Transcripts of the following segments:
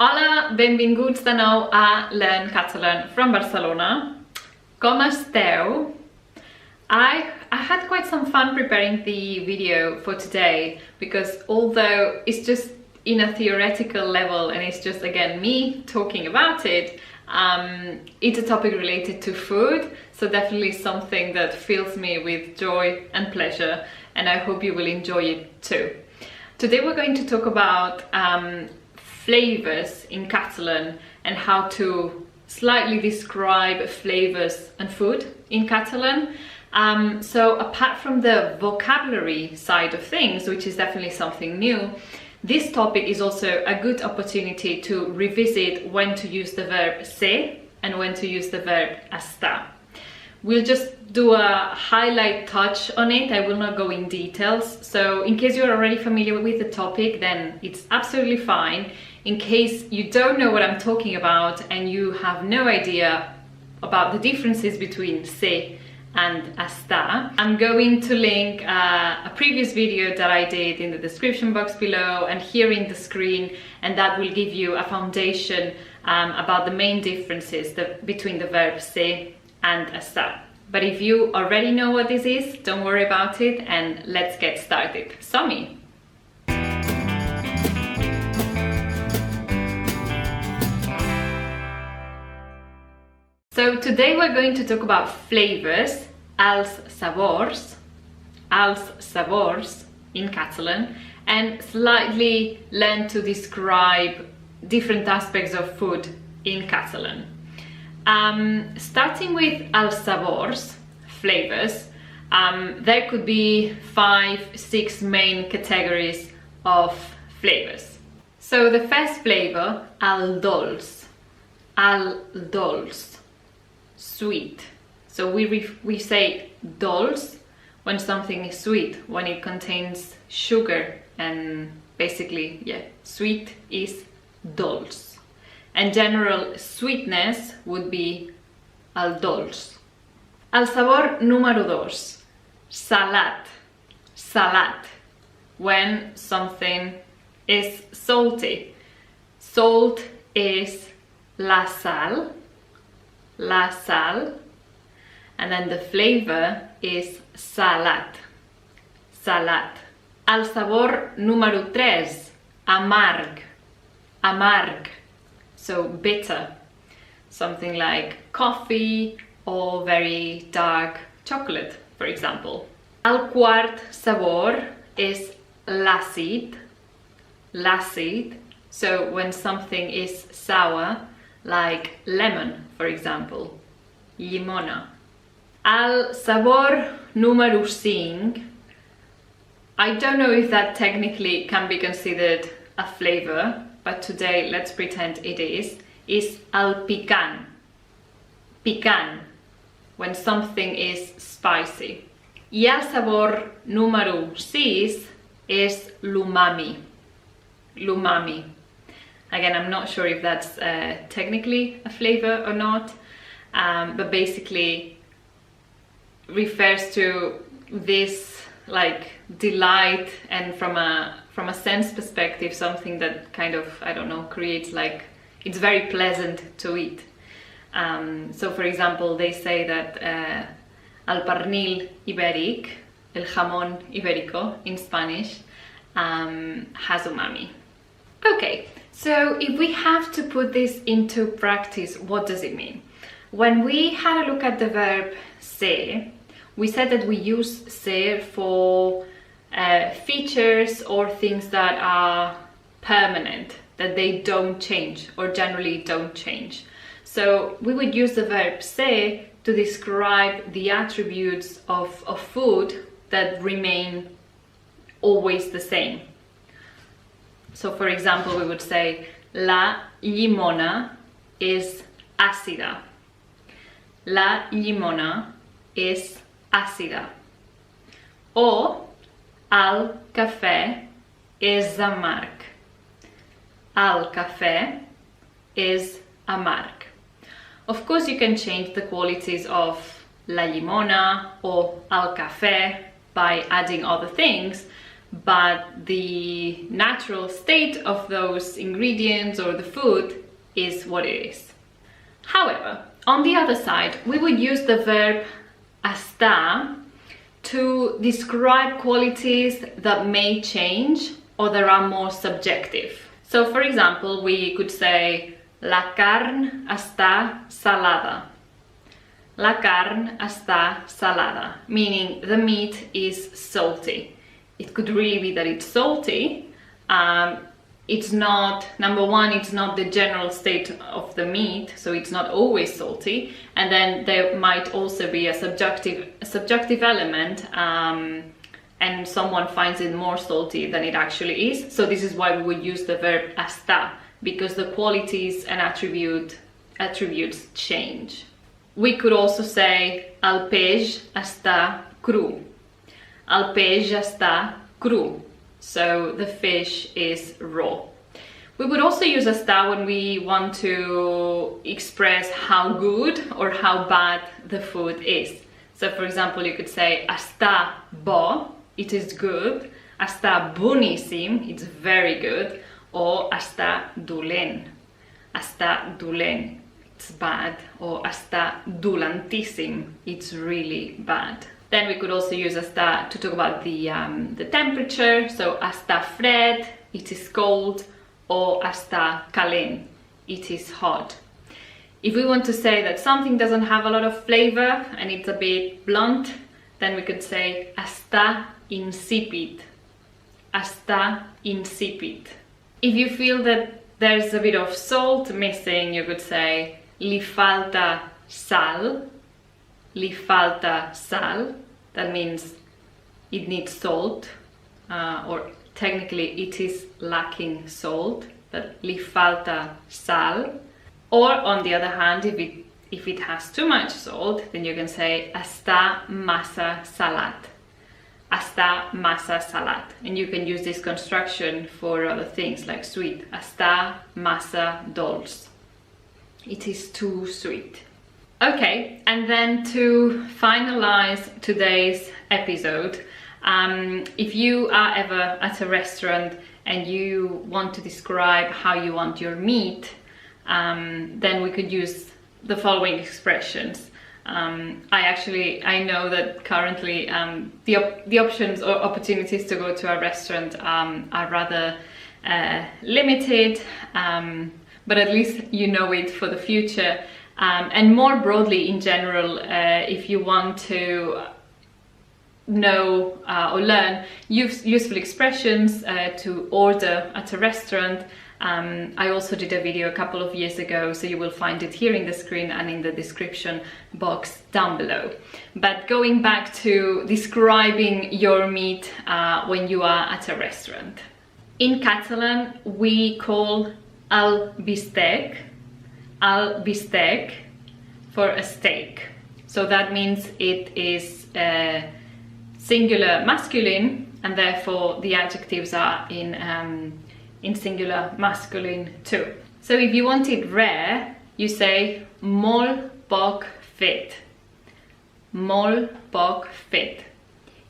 Hola, benvinguts de nou a Learn Catalan from Barcelona. Com esteu? I had quite some fun preparing the video for today because although it's just in a theoretical level and it's just again me talking about it, it's a topic related to food, so definitely something that fills me with joy and pleasure, and I hope you will enjoy it too. Today we're going to talk about flavours in Catalan and how to slightly describe flavours and food in Catalan. So apart from the vocabulary side of things, which is definitely something new, this topic is also a good opportunity to revisit when to use the verb ser and when to use the verb estar. We'll just do a highlight touch on it. I will not go in details. So in case you're already familiar with the topic, then it's absolutely fine. In case you don't know what I'm talking about and you have no idea about the differences between ser and estar, I'm going to link a previous video that I did in the description box below and here in the screen, and that will give you a foundation about the main differences between the verb ser and estar. But if you already know what this is, don't worry about it and let's get started. Som-hi! So today we're going to talk about flavors, els sabors in Catalan, and slightly learn to describe different aspects of food in Catalan. Starting with els sabors, flavors, there could be 5-6 main categories of flavors. So the first flavor, el dolç, sweet. So we say dolç when something is sweet, when it contains sugar, and basically, yeah, sweet is dolç. And general sweetness would be el dolç. El sabor número 2, salat, when something is salty. Salt is la sal, and then the flavor is salat. El sabor número 3, amarg, so bitter, something like coffee or very dark chocolate, for example. El quart sabor is l'àcid, so when something is sour, like lemon, for example, llimona. El sabor número 5, I don't know if that technically can be considered a flavor, but today let's pretend it is el picant, when something is spicy. Y el sabor número 6 is l'umami. Again, I'm not sure if that's technically a flavor or not, but basically refers to this like delight, and from a sense perspective, something that kind of, I don't know, creates like, it's very pleasant to eat. So for example, they say that el pernil ibèric, el jamón ibérico in Spanish, has umami. Okay, so if we have to put this into practice, what does it mean? When we had a look at the verb ser, we said that we use ser for features or things that are permanent, that they don't change or generally don't change. So we would use the verb ser to describe the attributes of food that remain always the same. So for example, we would say la llimona is ácida. La llimona is ácida. Or el cafè és amarg. El cafè is amarg. Of course, you can change the qualities of la llimona or el cafè by adding other things, but the natural state of those ingredients or the food is what it is. However, on the other side, we would use the verb estar to describe qualities that may change or that are more subjective. So for example, we could say la carne está salada. La carne está salada, meaning the meat is salty. It could really be that it's salty. It's not, number one, it's not the general state of the meat, so it's not always salty. And then there might also be a subjective element, and someone finds it more salty than it actually is. So this is why we would use the verb estar, because the qualities and attributes change. We could also say el peix està cru. El peix està cru. So the fish is raw. We would also use estar when we want to express how good or how bad the food is. So for example, you could say està bo, it is good. Està boníssim, it's very good. Or està dolent. Està dolent, it's bad. Or està dolentíssim, it's really bad. Then we could also use estar to talk about the temperature. So està fred, it is cold, or està calent, it is hot. If we want to say that something doesn't have a lot of flavor and it's a bit blunt, then we could say està insípid. Està insípid. If you feel that there's a bit of salt missing, you could say li falta sal. Li falta sal. That means it needs salt, or technically it is lacking salt, but li falta sal. Or on the other hand, if it has too much salt, then you can say està massa salat. Està massa salat. And you can use this construction for other things like sweet. Està massa dolç. It is too sweet. Okay, and then to finalize today's episode, if you are ever at a restaurant and you want to describe how you want your meat, then we could use the following expressions. I know that currently the options or opportunities to go to a restaurant are rather limited, but at least you know it for the future. And more broadly in general, if you want to know or learn useful expressions to order at a restaurant, I also did a video a couple of years ago, so you will find it here in the screen and in the description box down below. But going back to describing your meat when you are at a restaurant. In Catalan, we call el bistec for a steak. So that means it is singular masculine, and therefore the adjectives are in singular masculine too. So if you want it rare, you say molt poc fet. Molt poc fet.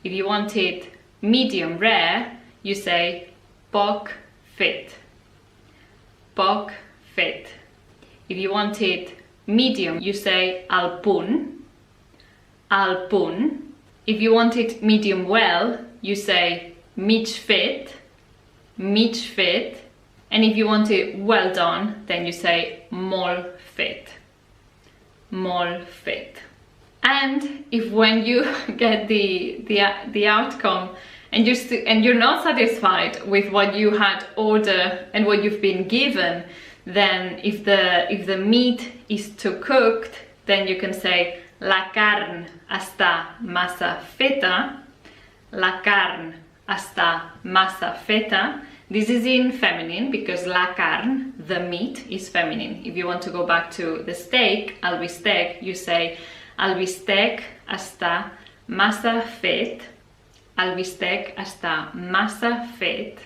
If you want it medium rare, you say poc fet. Poc fet. If you want it medium, you say al punt. Al punt. If you want it medium well, you say mig fet. Mig fet. And if you want it well done, then you say molt fet. Molt fet. And if when you get the outcome and you're not satisfied with what you had ordered and what you've been given, then if the meat is too cooked, then you can say la carn està massa feta. La carn està massa feta. This is in feminine because la carn, the meat, is feminine. If you want to go back to the steak, el bistec, you say el bistec està massa fet. El bistec està massa fet.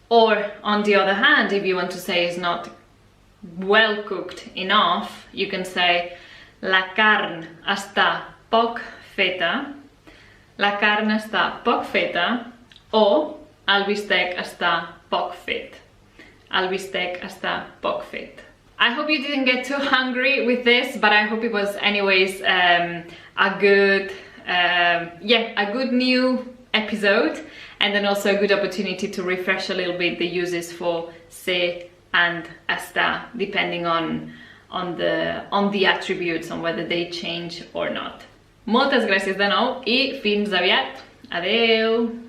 Or on the other hand, if you want to say it's not well cooked enough, you can say la carn està poc feta. La carn està poc feta. Or el bistec està poc fet. El bistec està poc fet. I hope you didn't get too hungry with this, but I hope it was anyways a good new episode, and then also a good opportunity to refresh a little bit the uses for ser and estar, depending on the attributes, on whether they change or not. Moltes gràcies de nou i fins aviat. Adeu!